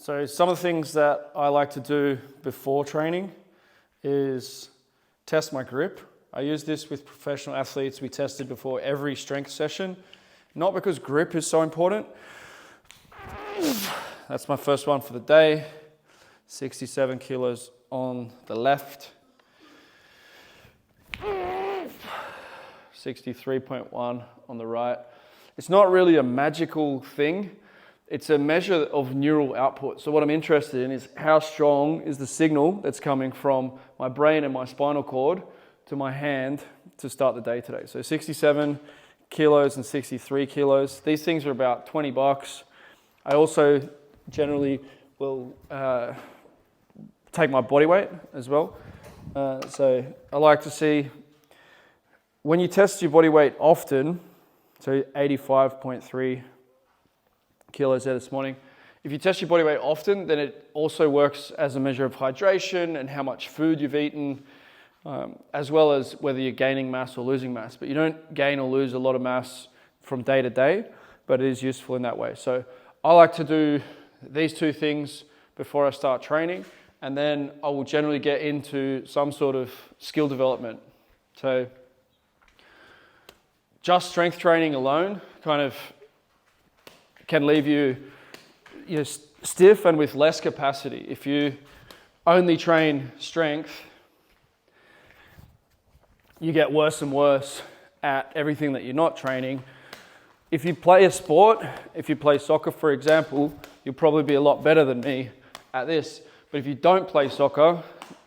So some of the things that I like to do before training is test my grip. I use this with professional athletes. We test it before every strength session, not because grip is so important. That's my first one for the day. 67 kilos on the left. 63.1 on the right. It's not really a magical thing. It's a measure of neural output. So what I'm interested in is how strong is the signal that's coming from my brain and my spinal cord to my hand to start the day today. So 67 kilos and 63 kilos. These things are about $20. I also generally will take my body weight as well. So I like to see when you test your body weight often, so 85.3 kilos there this morning. If you test your body weight often, then it also works as a measure of hydration and how much food you've eaten, as well as whether you're gaining mass or losing mass. But you don't gain or lose a lot of mass from day to day, but it is useful in that way. So I like to do these two things before I start training, and then I will generally get into some sort of skill development. So just strength training alone kind of can leave you stiff and with less capacity. If you only train strength, you get worse and worse at everything that you're not training. If you play a sport, if you play soccer, for example, you'll probably be a lot better than me at this. But if you don't play soccer,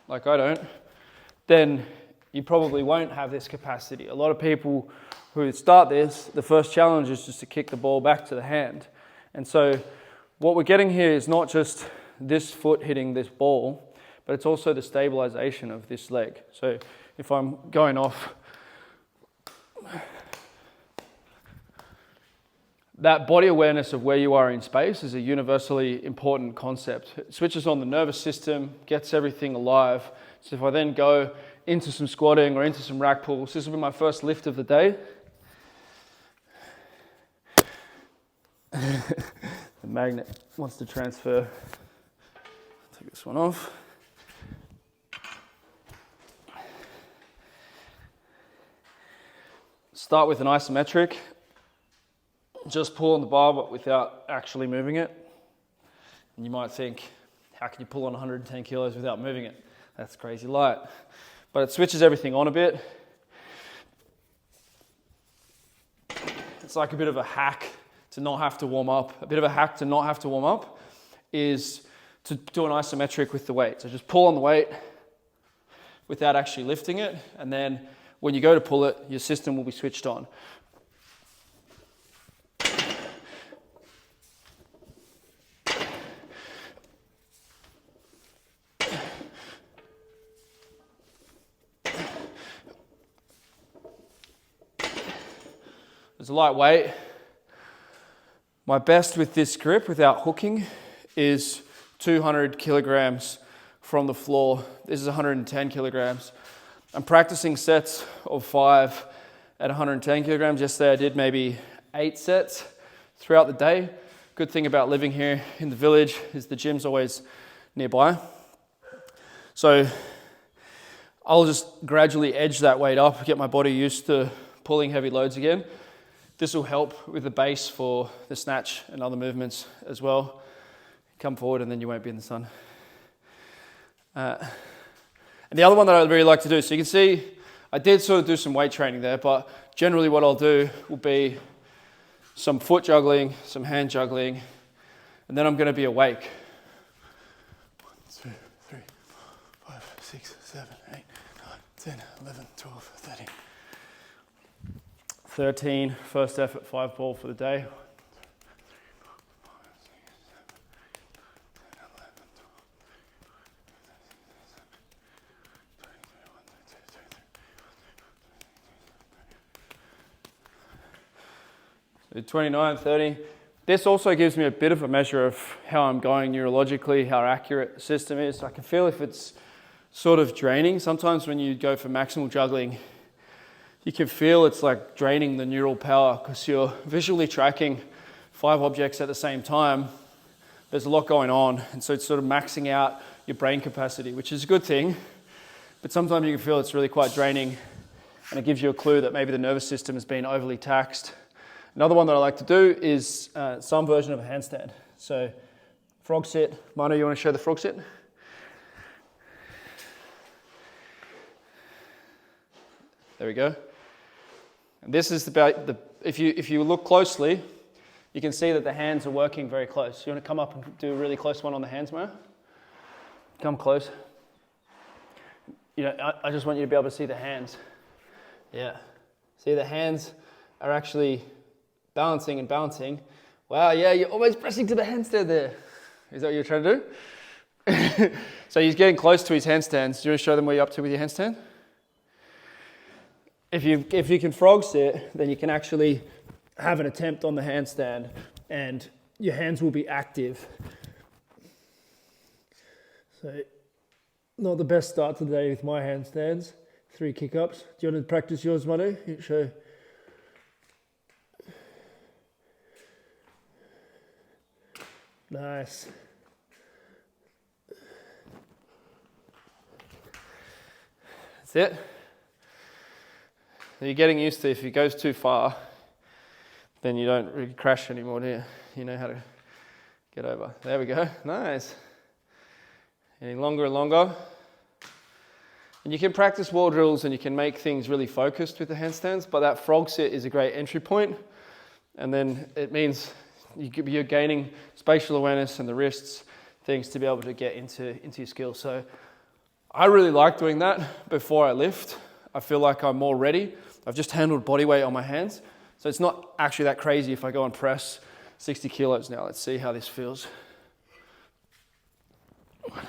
like I don't, then you probably won't have this capacity. A lot of people who start this, the first challenge is just to kick the ball back to the hand. And so what we're getting here is not just this foot hitting this ball, but it's also the stabilization of this leg. So if I'm going off, that body awareness of where you are in space is a universally important concept. It switches on the nervous system, gets everything alive. So if I then go into some squatting or into some rack pulls, this will be my first lift of the day. The magnet wants to transfer. Take this one off. Start with an isometric. Just pull on the bar but without actually moving it. And you might think, how can you pull on 110 kilos without moving it? That's crazy light. But it switches everything on a bit. It's like a bit of a hack to not have to warm up. A bit of a hack to not have to warm up is to do an isometric with the weight. So just pull on the weight without actually lifting it. And then when you go to pull it, your system will be switched on. It's a lightweight. My best with this grip without hooking is 200 kilograms from the floor. This is 110 kilograms. I'm practicing sets of 5 at 110 kilograms. Yesterday I did maybe 8 sets throughout the day. Good thing about living here in the village is the gym's always nearby. So I'll just gradually edge that weight up, get my body used to pulling heavy loads again. This will help with the base for the snatch and other movements as well. Come forward and then you won't be in the sun. And the other one that I'd really like to do, so you can see I did sort of do some weight training there, but generally what I'll do will be some foot juggling, some hand juggling, and then I'm going to be awake. 1, 2, 3, 4, 5, 6, 7, 8, 9, 10, 11, 12, 13. 13, first effort, 5 ball for the day. 29, 30. This also gives me a bit of a measure of how I'm going neurologically, how accurate the system is. I can feel if it's sort of draining. Sometimes when you go for maximal juggling, you can feel it's like draining the neural power because you're visually tracking 5 objects at the same time. there's a lot going on. And so it's sort of maxing out your brain capacity, which is a good thing. But sometimes you can feel it's really quite draining, and it gives you a clue that maybe the nervous system has been overly taxed. Another one that I like to do is some version of a handstand. So frog sit. Manu, you want to show the frog sit? There we go. And this is about if you look closely, you can see that the hands are working very close. You want to come up and do a really close one on the hands, Mara? Come close. I just want you to be able to see the hands. Yeah. See, the hands are actually balancing and balancing. Wow, yeah, you're almost pressing to the handstand there. Is that what you're trying to do? So he's getting close to his handstands. Do you want to show them where you're up to with your handstand? If you can frog sit, then you can actually have an attempt on the handstand and your hands will be active. So, not the best start to the day with my handstands. 3 kick-ups. Do you want to practice yours, Manu? Show. Nice. That's it. You're getting used to if it goes too far, then you don't really crash anymore, do you? You know how to get over. There we go. Nice. Getting longer and longer. And you can practice wall drills and you can make things really focused with the handstands, but that frog sit is a great entry point. And then it means you're gaining spatial awareness and the wrists, things to be able to get into your skills. So I really like doing that before I lift. I feel like I'm more ready. I've just handled body weight on my hands. So it's not actually that crazy if I go and press 60 kilos now. Let's see how this feels. 1,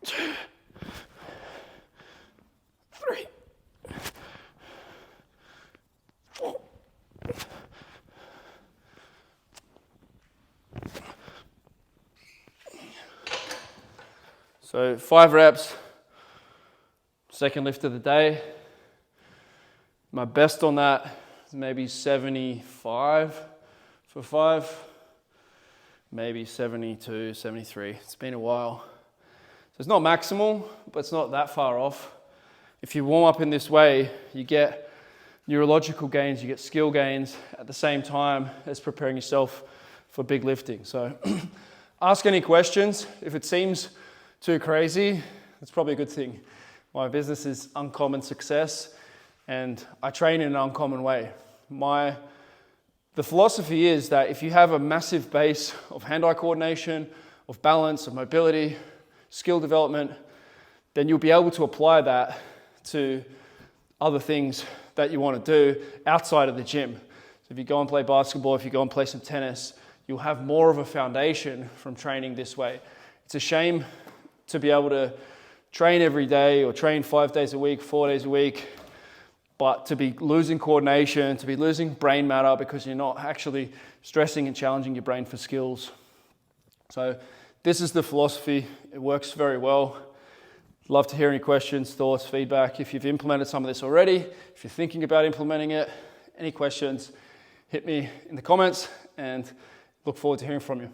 2, 3, 4. So 5 reps. Second lift of the day. My best on that is maybe 75 for 5, maybe 72, 73. It's been a while. So it's not maximal, but it's not that far off. If you warm up in this way, you get neurological gains, you get skill gains at the same time as preparing yourself for big lifting. So ask any questions. If it seems too crazy, it's probably a good thing. My business is Uncommon Success, and I train in an uncommon way. The philosophy is that if you have a massive base of hand-eye coordination, of balance, of mobility, skill development, then you'll be able to apply that to other things that you want to do outside of the gym. So if you go and play basketball, if you go and play some tennis, you'll have more of a foundation from training this way. It's a shame to be able to train every day or train 5 days a week, 4 days a week, but to be losing coordination, to be losing brain matter because you're not actually stressing and challenging your brain for skills. So this is the philosophy. It works very well. Love to hear any questions, thoughts, feedback. If you've implemented some of this already, if you're thinking about implementing it, any questions, hit me in the comments and look forward to hearing from you.